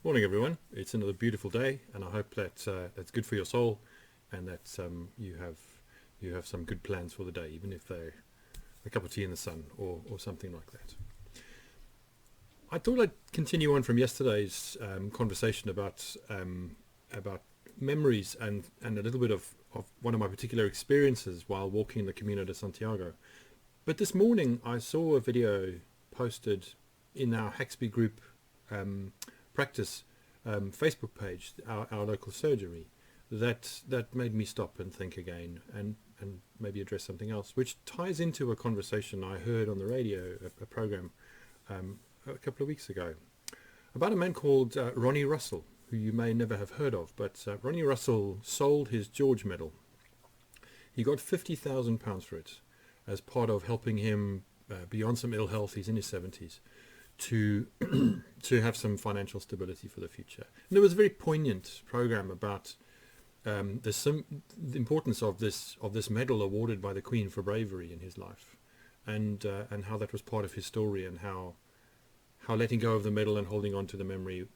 Morning, everyone. It's another beautiful day, and I hope that that's good for your soul, and that you have some good plans for the day, even if they're a cup of tea in the sun or something like that. I thought I'd continue on from yesterday's conversation about memories and a little bit of one of my particular experiences while walking the Camino de Santiago. But this morning I saw a video posted in our Haxby group practice Facebook page, our local surgery, that made me stop and think again and maybe address something else, which ties into a conversation I heard on the radio, a program a couple of weeks ago, about a man called Ronnie Russell, who you may never have heard of, but Ronnie Russell sold his George medal. He got £50,000 for it as part of helping him beyond some ill health. He's in his 70s. To have some financial stability for the future. And there was a very poignant program about the importance of this medal awarded by the Queen for bravery in his life, and how that was part of his story, and how letting go of the medal and holding on to the memory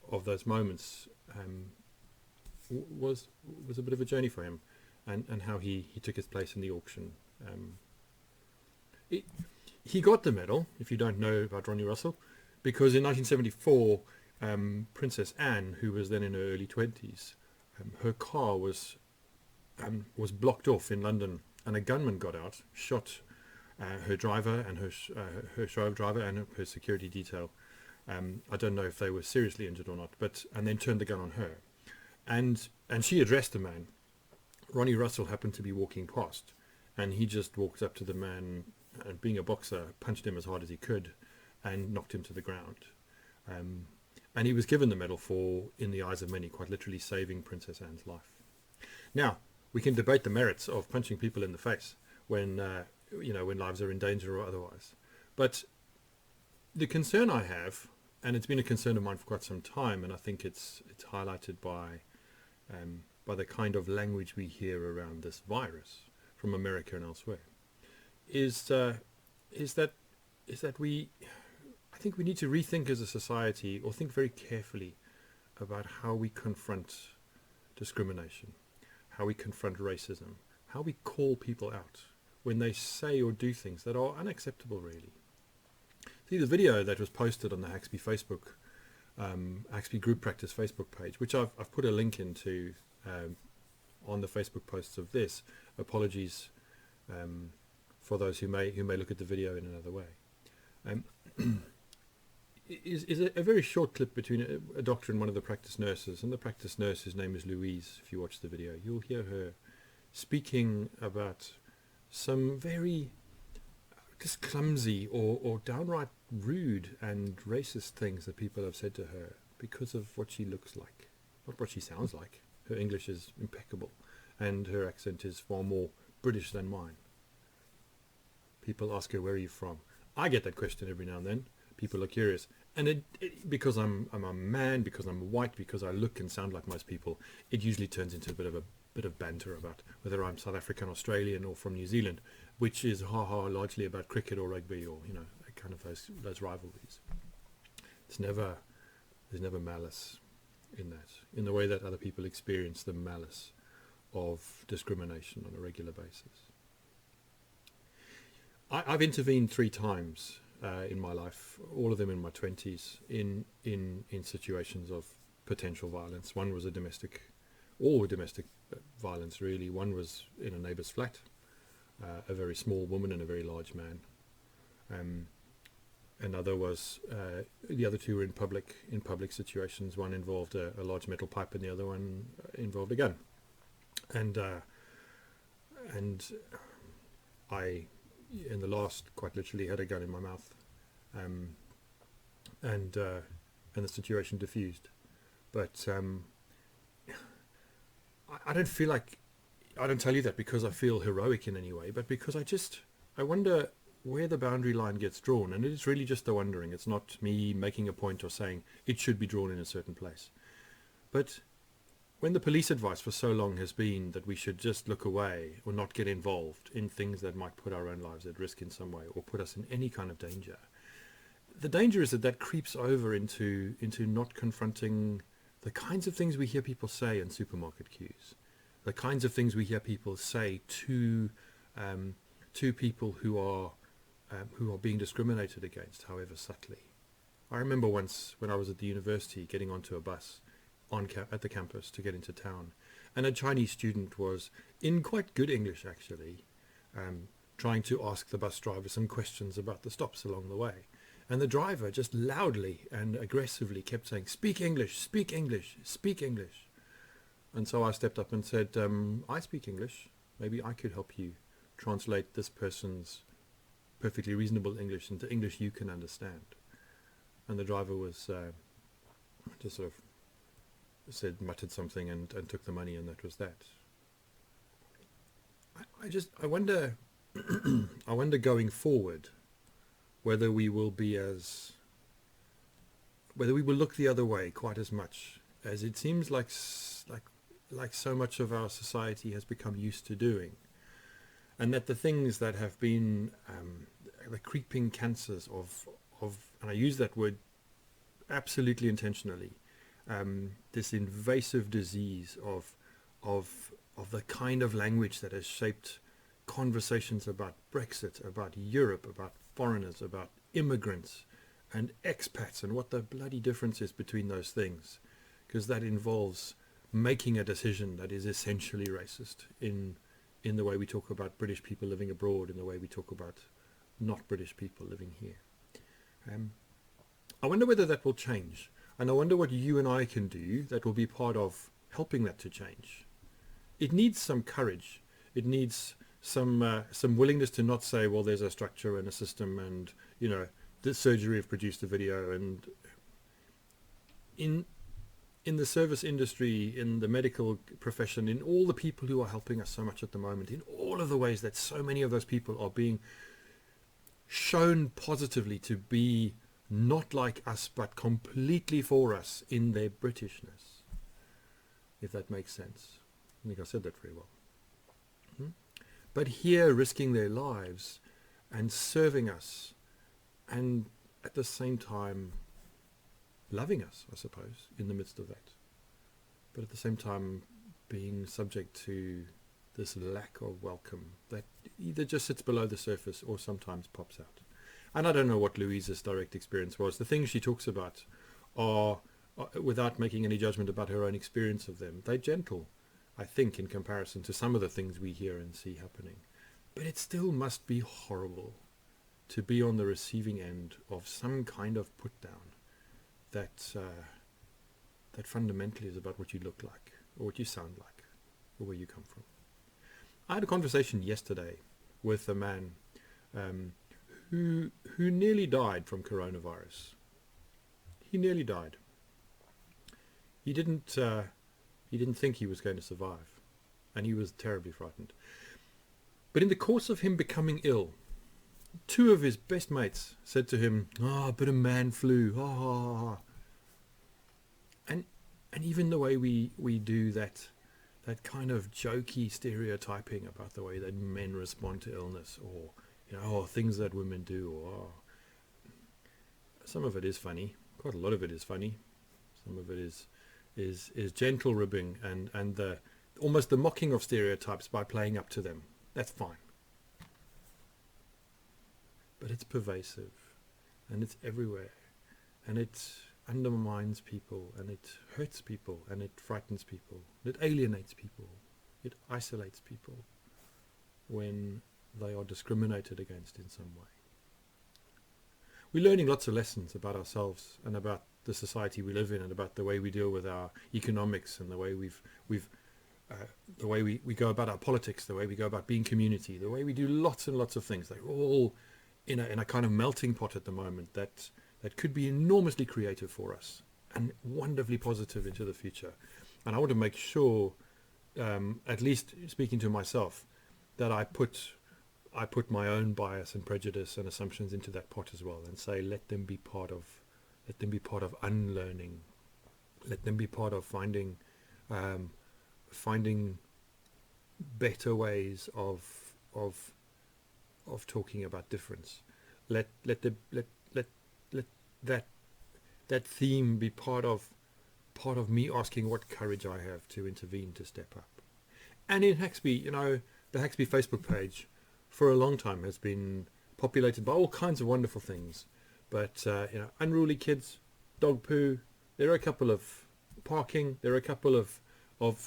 of those moments was a bit of a journey for him, and how he took his place in the auction. He got the medal, if you don't know about Ronnie Russell, because in 1974, Princess Anne, who was then in her early 20s, her car was blocked off in London, and a gunman got out, shot her driver and her show driver and her security detail. I don't know if they were seriously injured or not, and then turned the gun on her, and she addressed the man. Ronnie Russell happened to be walking past, and he just walked up to the man, and being a boxer, punched him as hard as he could and knocked him to the ground. And he was given the medal for, in the eyes of many, quite literally saving Princess Anne's life. Now, we can debate the merits of punching people in the face when lives are in danger or otherwise. But the concern I have, and it's been a concern of mine for quite some time, and I think it's highlighted by the kind of language we hear around this virus from America and elsewhere, is that I think we need to rethink as a society, or think very carefully about how we confront discrimination, how we confront racism, how we call people out when they say or do things that are unacceptable, really. See, the video that was posted on the Haxby Haxby Group Practice Facebook page, which I've put a link into on the Facebook posts of this. Apologies for those who may look at the video in another way. Is a very short clip between a doctor and one of the practice nurses, and the practice nurse's name is Louise. If you watch the video, you'll hear her speaking about some very just clumsy or downright rude and racist things that people have said to her because of what she looks like, not what she sounds like. Her English is impeccable, and her accent is far more British than mine. People ask her, "Where are you from?" I get that question every now and then. People are curious, and because I'm a man, because I'm white, because I look and sound like most people, it usually turns into a bit of banter about whether I'm South African, Australian, or from New Zealand, which is largely about cricket or rugby, or kind of those rivalries. There's never malice in that, in the way that other people experience the malice of discrimination on a regular basis. I've intervened 3 times in my life, all of them in my 20s, in situations of potential violence. One was domestic violence, really. One was in a neighbour's flat, a very small woman and a very large man. Another was the other 2 were in public situations. One involved a large metal pipe, and the other one involved a gun. And I, in the last, quite literally had a gun in my mouth, and the situation diffused. But I don't feel like, I don't tell you that because I feel heroic in any way, but because I wonder where the boundary line gets drawn, and it's really just the wondering. It's not me making a point or saying it should be drawn in a certain place. But when the police advice for so long has been that we should just look away or not get involved in things that might put our own lives at risk in some way, or put us in any kind of danger, the danger is that that creeps over into not confronting the kinds of things we hear people say in supermarket queues, the kinds of things we hear people say to people who are being discriminated against, however subtly. I remember once when I was at the university getting onto a bus at the campus to get into town, and a Chinese student was, in quite good English actually, trying to ask the bus driver some questions about the stops along the way. And the driver just loudly and aggressively kept saying, "Speak English, speak English, speak English." And so I stepped up and said, "I speak English. Maybe I could help you translate this person's perfectly reasonable English into English you can understand." And the driver was just sort of muttered something and took the money, and that was that. I wonder I wonder going forward whether we will look the other way quite as much as it seems like so much of our society has become used to doing, and that the things that have been the creeping cancers of and I use that word absolutely intentionally, this invasive disease of the kind of language that has shaped conversations about Brexit, about Europe, about foreigners, about immigrants and expats, and what the bloody difference is between those things, because that involves making a decision that is essentially racist in the way we talk about British people living abroad, in the way we talk about not British people living here. I wonder whether that will change, and I wonder what you and I can do that will be part of helping that to change. It needs some courage. It needs some willingness to not say, well, there's a structure and a system, and this surgery have produced a video. And in the service industry, in the medical profession, in all the people who are helping us so much at the moment, in all of the ways that so many of those people are being shown positively to be not like us but completely for us in their Britishness, if that makes sense. I think I said that very well. But here risking their lives and serving us, and at the same time loving us, I suppose, in the midst of that. But at the same time being subject to this lack of welcome that either just sits below the surface or sometimes pops out. And I don't know what Louise's direct experience was. The things she talks about are without making any judgment about her own experience of them, they're gentle, I think, in comparison to some of the things we hear and see happening. But it still must be horrible to be on the receiving end of some kind of put down that fundamentally is about what you look like, or what you sound like, or where you come from. I had a conversation yesterday with a man who nearly died from coronavirus. He nearly died. He didn't think he was going to survive, and he was terribly frightened. But in the course of him becoming ill, two of his best mates said to him, a bit of man flu, And even the way we do that kind of jokey stereotyping about the way that men respond to illness, or things that women do, or some of it is funny. Quite a lot of it is funny. Some of it is gentle ribbing and the almost the mocking of stereotypes by playing up to them. That's fine. But it's pervasive, and it's everywhere, and it undermines people, and it hurts people, and it frightens people, it alienates people, it isolates people when they are discriminated against in some way. We're learning lots of lessons about ourselves and about the society we live in, and about the way we deal with our economics, and the way the way we go about our politics, the way we go about being community, the way we do lots and lots of things. They're all in a kind of melting pot at the moment that could be enormously creative for us and wonderfully positive into the future. And I want to make sure, at least speaking to myself, that I put my own bias and prejudice and assumptions into that pot as well, and say, let them be part of unlearning. Let them be part of finding better ways of talking about difference. Let that that theme be part of me asking what courage I have to intervene, to step up. And in Haxby, the Haxby Facebook page for a long time has been populated by all kinds of wonderful things. But, unruly kids, dog poo, there are a couple of parking, there are a couple of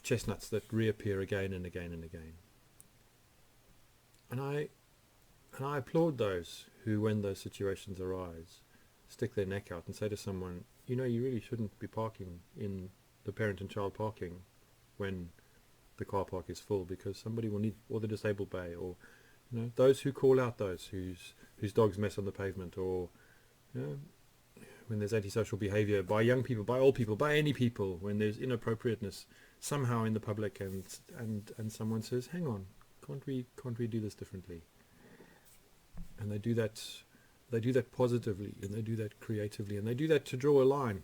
chestnuts that reappear again and again and again. And I applaud those who, when those situations arise, stick their neck out and say to someone, you really shouldn't be parking in the parent and child parking when the car park is full, because somebody will need, or the disabled bay, or those who call out those whose dogs mess on the pavement, or when there's antisocial behaviour by young people, by old people, by any people, when there's inappropriateness somehow in the public, and someone says, hang on, can't we do this differently? And they do that positively, and they do that creatively, and they do that to draw a line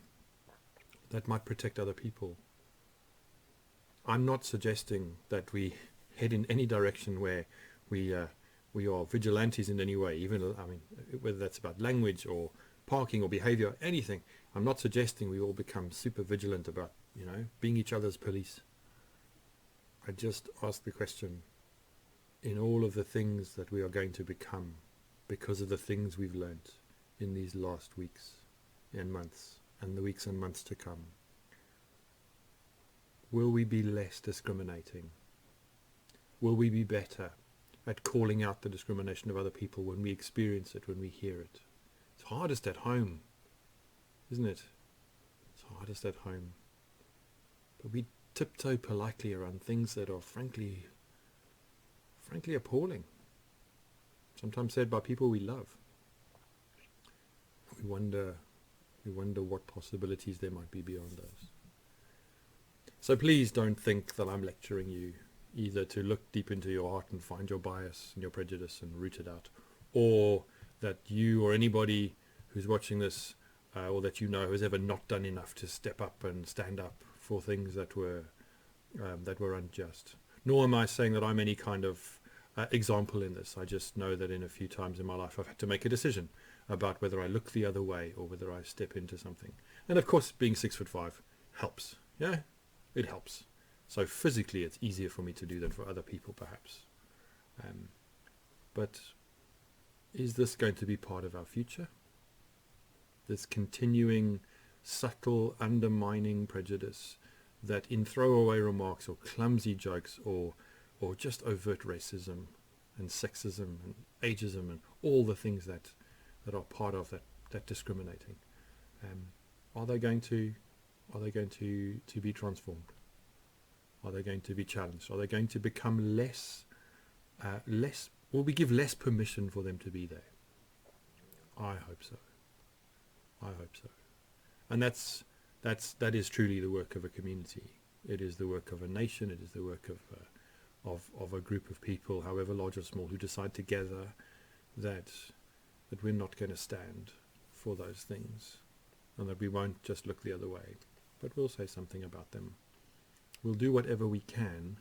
that might protect other people. I'm not suggesting that we head in any direction where we are vigilantes in any way, whether that's about language or parking or behavior, anything. I'm not suggesting we all become super vigilant about, being each other's police. I just ask the question, in all of the things that we are going to become because of the things we've learnt in these last weeks and months, and the weeks and months to come, will we be less discriminating? Will we be better at calling out the discrimination of other people when we experience it, when we hear it? It's hardest at home, isn't it? It's hardest at home. But we tiptoe politely around things that are frankly appalling. Sometimes said by people we love. We wonder what possibilities there might be beyond those. So please don't think that I'm lecturing you either to look deep into your heart and find your bias and your prejudice and root it out, or that you or anybody who's watching this or that has ever not done enough to step up and stand up for things that were unjust. Nor am I saying that I'm any kind of example in this. I just know that in a few times in my life I've had to make a decision about whether I look the other way or whether I step into something. And of course, being 6'5" helps. Yeah, it helps. So physically it's easier for me to do than for other people perhaps. But is this going to be part of our future? This continuing subtle undermining prejudice that in throwaway remarks or clumsy jokes or just overt racism and sexism and ageism and all the things that are part of that discriminating, are they going to be transformed? Are they going to be challenged? Are they going to become less? Will we give less permission for them to be there? I hope so. I hope so. And that is truly the work of a community. It is the work of a nation. It is the work of a group of people, however large or small, who decide together that we're not going to stand for those things, and that we won't just look the other way, but we'll say something about them. We'll do whatever we can.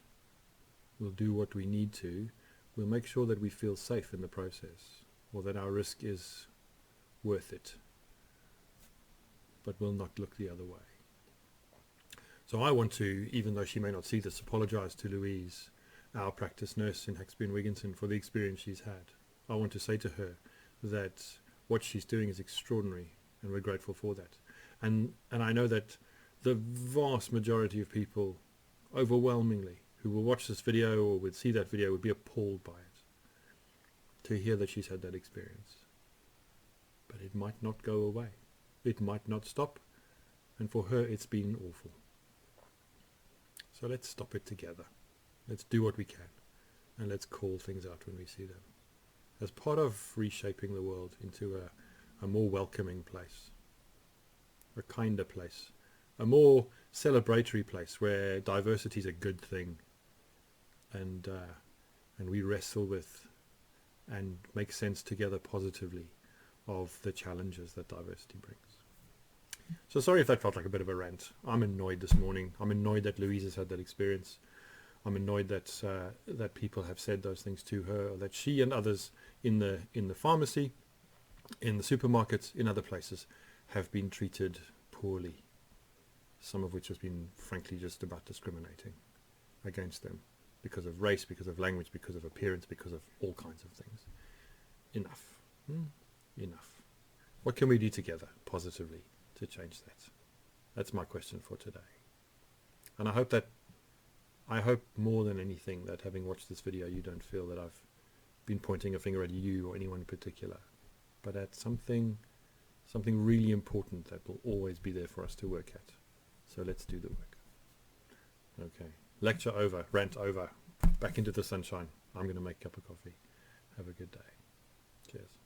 We'll do what we need to. We'll make sure that we feel safe in the process, or that our risk is worth it, but we'll not look the other way. So I want to, even though she may not see this, apologise to Louise, our practice nurse in Haxby and Wigginton, for the experience she's had. I want to say to her that what she's doing is extraordinary, and we're grateful for that. And I know that the vast majority of people, overwhelmingly, who will watch this video or would see that video would be appalled by it, to hear that she's had that experience. But it might not go away. It might not stop. And for her, it's been awful. So let's stop it together. Let's do what we can. And let's call things out when we see them, as part of reshaping the world into a more welcoming place, a kinder place, a more celebratory place where diversity is a good thing, and we wrestle with and make sense together positively of the challenges that diversity brings. So sorry if that felt like a bit of a rant. I'm annoyed this morning. I'm annoyed that Louise has had that experience. I'm annoyed that people have said those things to her, or that she and others in the pharmacy, in the supermarkets, in other places, have been treated poorly, some of which has been frankly just about discriminating against them because of race, because of language, because of appearance, because of all kinds of things. Enough. Enough. What can we do together positively to change that? That's my question for today. And I hope more than anything that having watched this video you don't feel that I've been pointing a finger at you or anyone in particular, but at something really important that will always be there for us to work at. So let's do the work. Okay. Lecture over, rant over, back into the sunshine. I'm going to make a cup of coffee. Have a good day. Cheers.